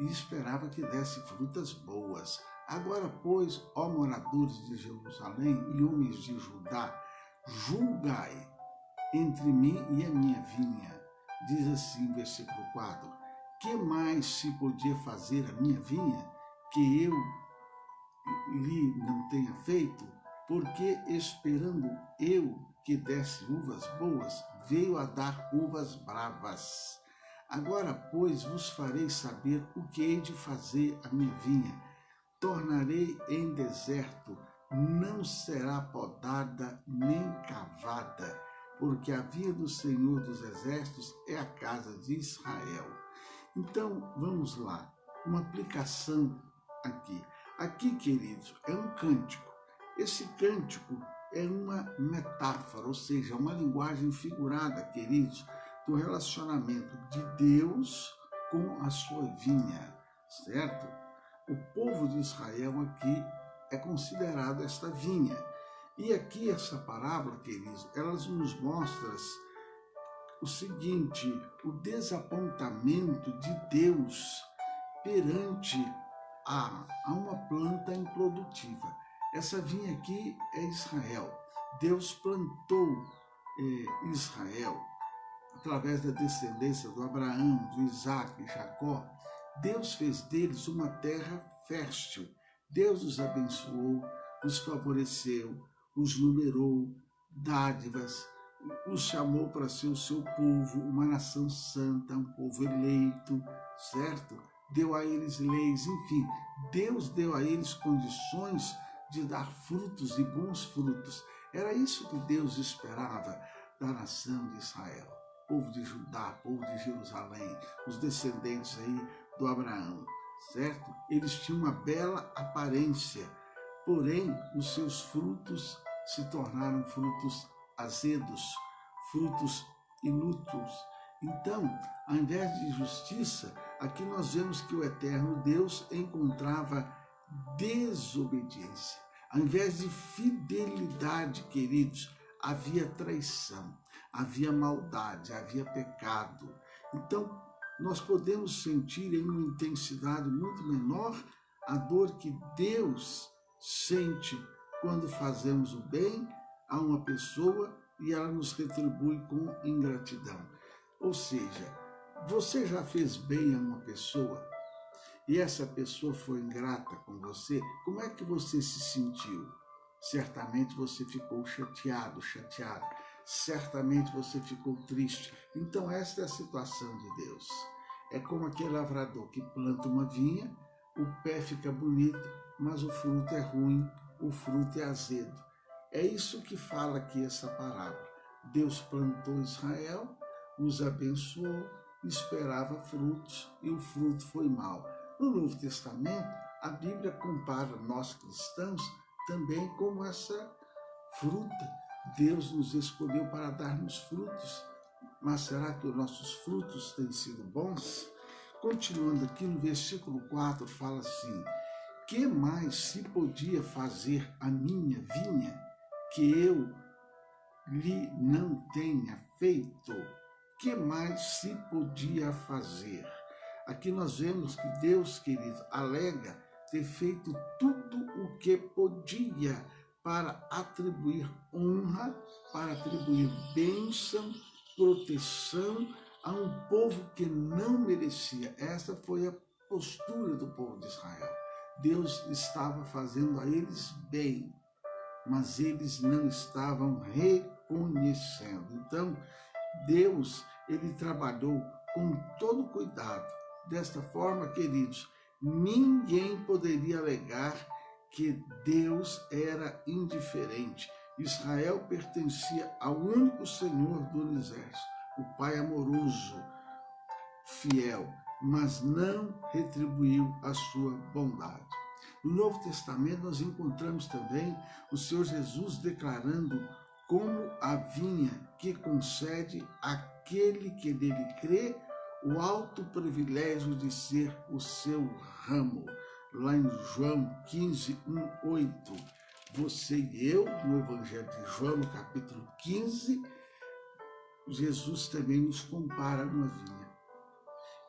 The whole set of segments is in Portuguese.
e esperava que desse frutas boas. Agora, pois, ó moradores de Jerusalém e homens de Judá, julgai entre mim e a minha vinha. Diz assim, versículo 4, que mais se podia fazer a minha vinha que eu lhe não tenha feito? Porque esperando eu que desse uvas boas, veio a dar uvas bravas. Agora, pois, vos farei saber o que hei de fazer a minha vinha. Tornarei em deserto, não será podada nem cavada, porque a vinha do Senhor dos Exércitos é a casa de Israel. Então, vamos lá, uma aplicação aqui. Aqui, queridos, é um cântico. Esse cântico é uma metáfora, ou seja, uma linguagem figurada, queridos, do relacionamento de Deus com a sua vinha, certo? O povo de Israel aqui é considerado esta vinha. E aqui essa parábola, queridos, ela nos mostra o seguinte, o desapontamento de Deus perante a uma planta improdutiva. Essa vinha aqui é Israel. Deus plantou Israel através da descendência do Abraão, do Isaac e Jacó. Deus fez deles uma terra fértil. Deus os abençoou, os favoreceu, os numerou, dádivas, os chamou para ser o seu povo, uma nação santa, um povo eleito, certo? Deu a eles leis, enfim, Deus deu a eles condições de dar frutos e bons frutos. Era isso que Deus esperava da nação de Israel, povo de Judá, povo de Jerusalém, os descendentes aí do Abraão, certo? Eles tinham uma bela aparência, porém os seus frutos se tornaram frutos azedos, frutos inúteis. Então, ao invés de justiça, aqui nós vemos que o eterno Deus encontrava desobediência. Ao invés de fidelidade, queridos, havia traição, havia maldade, havia pecado. Então, nós podemos sentir em uma intensidade muito menor a dor que Deus sente quando fazemos o bem a uma pessoa e ela nos retribui com ingratidão. Ou seja, você já fez bem a uma pessoa e essa pessoa foi ingrata com você, como é que você se sentiu? Certamente você ficou chateado, chateada. Certamente você ficou triste. Então esta é a situação de Deus. É como aquele lavrador que planta uma vinha, o pé fica bonito, mas o fruto é ruim, o fruto é azedo. É isso que fala aqui essa parábola. Deus plantou Israel, os abençoou, esperava frutos e o fruto foi mau. No Novo Testamento, a Bíblia compara nós cristãos também como essa fruta. Deus nos escolheu para darmos frutos, mas será que os nossos frutos têm sido bons? Continuando aqui no versículo 4, fala assim, que mais se podia fazer a minha vinha que eu lhe não tenha feito? Que mais se podia fazer? Aqui nós vemos que Deus, querido, alega ter feito tudo o que podia para atribuir honra, para atribuir bênção, proteção a um povo que não merecia. Essa foi a postura do povo de Israel. Deus estava fazendo a eles bem, mas eles não estavam reconhecendo. Então, Deus, ele trabalhou com todo cuidado. Desta forma, queridos, ninguém poderia alegar que Deus era indiferente. Israel pertencia ao único Senhor do universo, o Pai amoroso, fiel, mas não retribuiu a sua bondade. No Novo Testamento nós encontramos também o Senhor Jesus declarando como a vinha que concede àquele que nele crê o alto privilégio de ser o seu ramo. Lá em João 15, 1, 8. Você e eu, no Evangelho de João, no capítulo 15, Jesus também nos compara a uma vinha.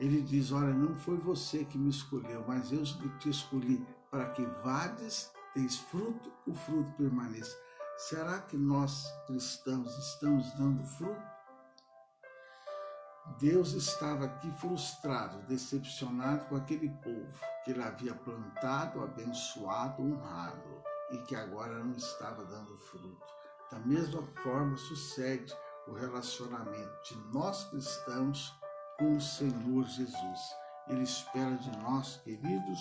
Ele diz, olha, não foi você que me escolheu, mas eu te escolhi para que vades, deis fruto, o fruto permaneça. Será que nós, cristãos, estamos dando fruto? Deus estava aqui frustrado, decepcionado com aquele povo que ele havia plantado, abençoado, honrado e que agora não estava dando fruto. Da mesma forma sucede o relacionamento de nós cristãos com o Senhor Jesus. Ele espera de nós, queridos,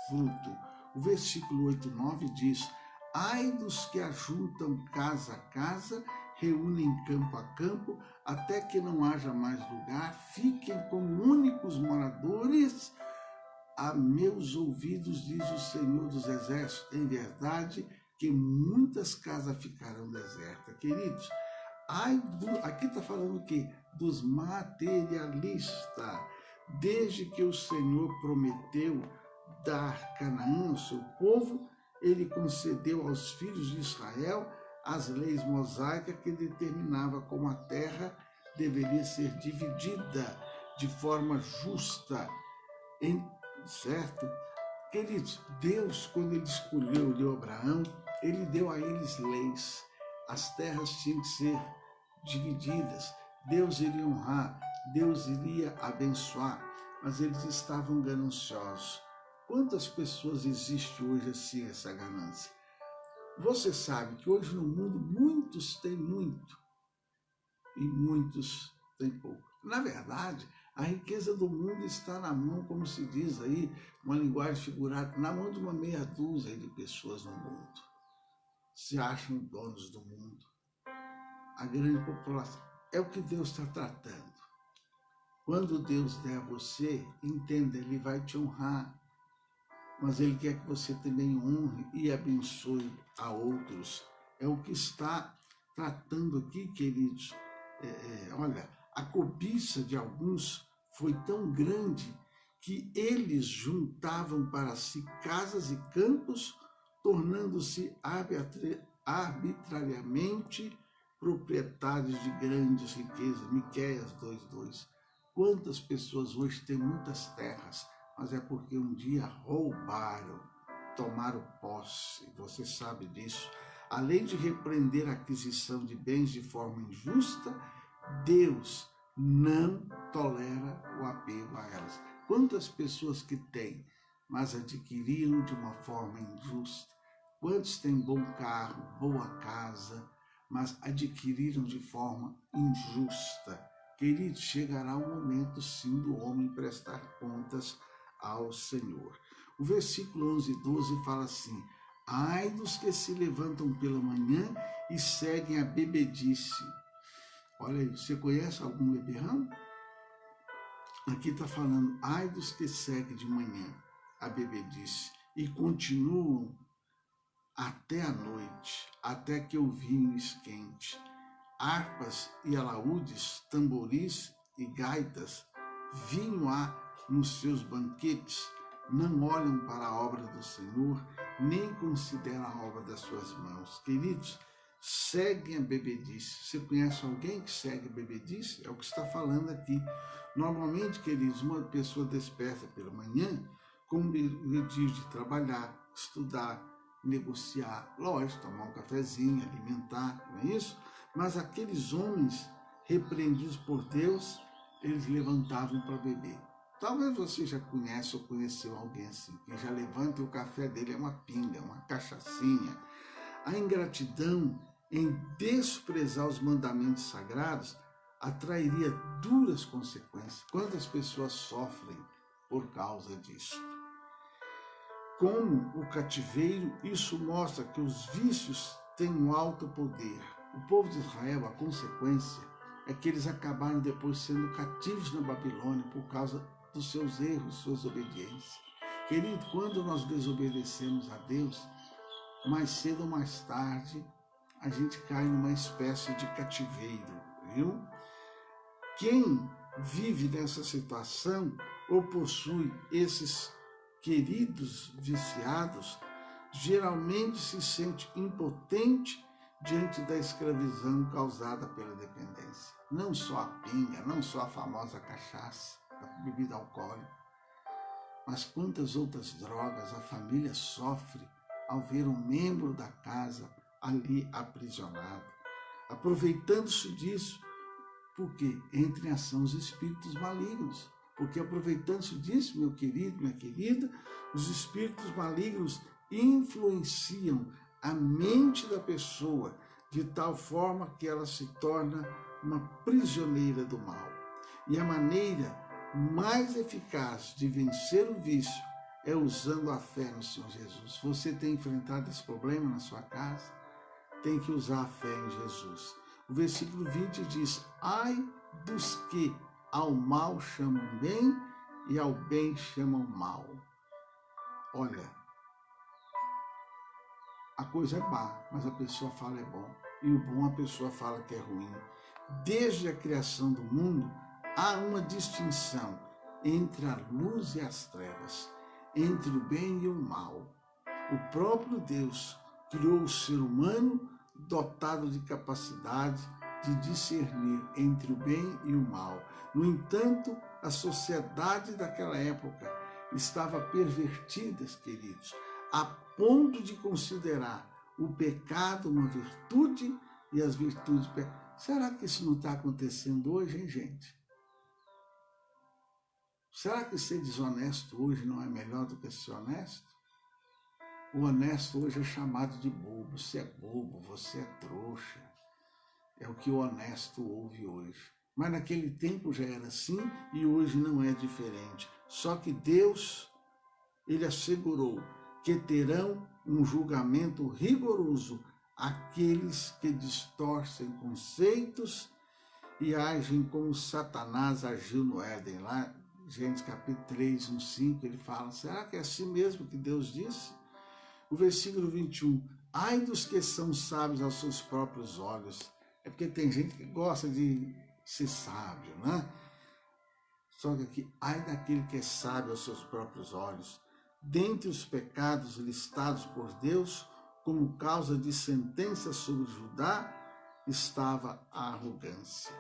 fruto. O versículo 8 e 9 diz, ai dos que ajuntam casa a casa, reúnem campo a campo, até que não haja mais lugar, fiquem como únicos moradores. A meus ouvidos, diz o Senhor dos Exércitos, em verdade que muitas casas ficarão desertas. Queridos, aqui está falando o quê? Dos materialistas. Desde que o Senhor prometeu dar Canaã ao seu povo, ele concedeu aos filhos de Israel as leis mosaicas que determinava como a terra deveria ser dividida de forma justa, certo? Queridos, Deus, quando ele escolheu Abraão, ele deu a eles leis. As terras tinham que ser divididas. Deus iria honrar, Deus iria abençoar, mas eles estavam gananciosos. Quantas pessoas existe hoje assim, essa ganância? Você sabe que hoje no mundo muitos têm muito e muitos têm pouco. Na verdade, a riqueza do mundo está na mão, como se diz aí, uma linguagem figurada, na mão de uma meia dúzia de pessoas no mundo. Se acham donos do mundo. A grande população. É o que Deus está tratando. Quando Deus der a você, entenda, Ele vai te honrar. Mas Ele quer que você também honre e abençoe a outros. É o que está tratando aqui, queridos. Olha, a cobiça de alguns foi tão grande que eles juntavam para si casas e campos, tornando-se arbitrariamente proprietários de grandes riquezas. Miqueias 2:2. Quantas pessoas hoje têm muitas terras, mas é porque um dia roubaram, tomaram posse, você sabe disso. Além de repreender a aquisição de bens de forma injusta, Deus não tolera o apego a elas. Quantas pessoas que têm, mas adquiriram de uma forma injusta? Quantos têm bom carro, boa casa, mas adquiriram de forma injusta? Queridos, chegará o momento sim do homem prestar contas ao Senhor. O versículo 11 e 12 fala assim, ai dos que se levantam pela manhã e seguem a bebedice. Olha aí, você conhece algum beberrão? Aqui está falando, ai dos que seguem de manhã a bebedice e continuam até a noite, até que o vinho esquente. Harpas e alaúdes, tamboris e gaitas, vinho há nos seus banquetes, não olham para a obra do Senhor, nem consideram a obra das suas mãos. Queridos, seguem a bebedice. Você conhece alguém que segue a bebedice? É o que está falando aqui. Normalmente, queridos, uma pessoa desperta pela manhã com o objetivo de trabalhar, estudar, negociar, lógico, tomar um cafezinho, alimentar, não é isso? Mas aqueles homens repreendidos por Deus, eles levantavam para beber. Talvez você já conhece ou conheceu alguém assim, que já levanta e o café dele é uma pinga, uma cachaçinha. A ingratidão em desprezar os mandamentos sagrados atrairia duras consequências. Quantas pessoas sofrem por causa disso? Como o cativeiro, isso mostra que os vícios têm um alto poder. O povo de Israel, a consequência é que eles acabaram depois sendo cativos na Babilônia por causa dos seus erros, suas obediências. Querido, quando nós desobedecemos a Deus, mais cedo ou mais tarde, a gente cai numa espécie de cativeiro, viu? Quem vive nessa situação ou possui esses queridos viciados, geralmente se sente impotente diante da escravidão causada pela dependência. Não só a pinga, não só a famosa cachaça, da bebida alcoólica. Mas quantas outras drogas a família sofre ao ver um membro da casa ali aprisionado, aproveitando-se disso, porque entram em ação os espíritos malignos. Porque aproveitando-se disso, meu querido, minha querida, os espíritos malignos influenciam a mente da pessoa de tal forma que ela se torna uma prisioneira do mal. E a maneira mais eficaz de vencer o vício é usando a fé no Senhor Jesus. Você tem enfrentado esse problema na sua casa? Tem que usar a fé em Jesus. O versículo 20 diz: ai dos que ao mal chamam bem e ao bem chamam mal. Olha, a coisa é má, mas a pessoa fala é bom. E o bom a pessoa fala que é ruim. Desde a criação do mundo, há uma distinção entre a luz e as trevas, entre o bem e o mal. O próprio Deus criou o ser humano dotado de capacidade de discernir entre o bem e o mal. No entanto, a sociedade daquela época estava pervertida, queridos, a ponto de considerar o pecado uma virtude e as virtudes pecado. Será que isso não está acontecendo hoje, hein, gente? Será que ser desonesto hoje não é melhor do que ser honesto? O honesto hoje é chamado de bobo. Você é bobo, você é trouxa. É o que o honesto ouve hoje. Mas naquele tempo já era assim e hoje não é diferente. Só que Deus, Ele assegurou que terão um julgamento rigoroso aqueles que distorcem conceitos e agem como Satanás agiu no Éden. Lá, Gênesis capítulo 3, 1, 5, ele fala, será que é assim mesmo que Deus disse? O versículo 21, ai dos que são sábios aos seus próprios olhos. É porque tem gente que gosta de ser sábio, né? Só que aqui, ai daquele que é sábio aos seus próprios olhos. Dentre os pecados listados por Deus como causa de sentença sobre Judá, estava a arrogância.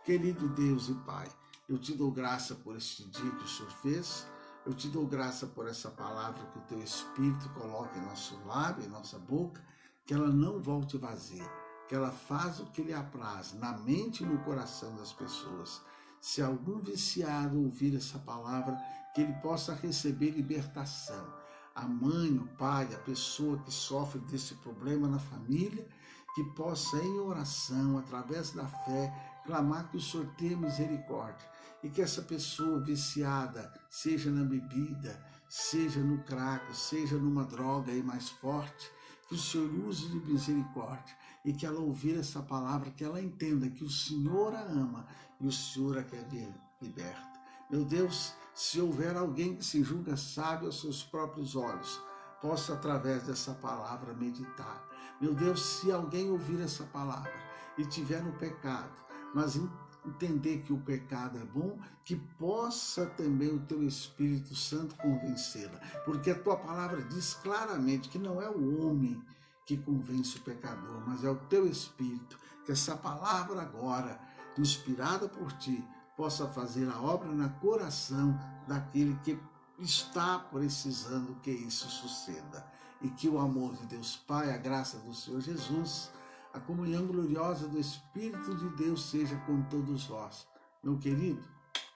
Querido Deus e Pai, eu te dou graça por este dia que o Senhor fez. Eu te dou graça por essa palavra que o teu Espírito coloca em nosso lábio, em nossa boca, que ela não volte vazia, que ela faça o que lhe apraz na mente e no coração das pessoas. Se algum viciado ouvir essa palavra, que ele possa receber libertação. A mãe, o pai, a pessoa que sofre desse problema na família, que possa em oração, através da fé, clamar que o Senhor tenha misericórdia e que essa pessoa viciada, seja na bebida, seja no crack, seja numa droga aí mais forte, que o Senhor use de misericórdia e que ela ouvir essa palavra, que ela entenda que o Senhor a ama e o Senhor a quer ver liberta. Meu Deus, se houver alguém que se julga sábio aos seus próprios olhos, possa através dessa palavra meditar. Meu Deus, se alguém ouvir essa palavra e tiver no pecado, mas entender que o pecado é bom, que possa também o teu Espírito Santo convencê-la. Porque a tua palavra diz claramente que não é o homem que convence o pecador, mas é o teu Espírito. Que essa palavra agora, inspirada por ti, possa fazer a obra no coração daquele que está precisando que isso suceda. E que o amor de Deus Pai, a graça do Senhor Jesus, a comunhão gloriosa do Espírito de Deus seja com todos vós. Meu querido,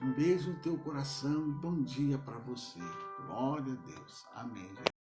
um beijo no teu coração e bom dia para você. Glória a Deus. Amém.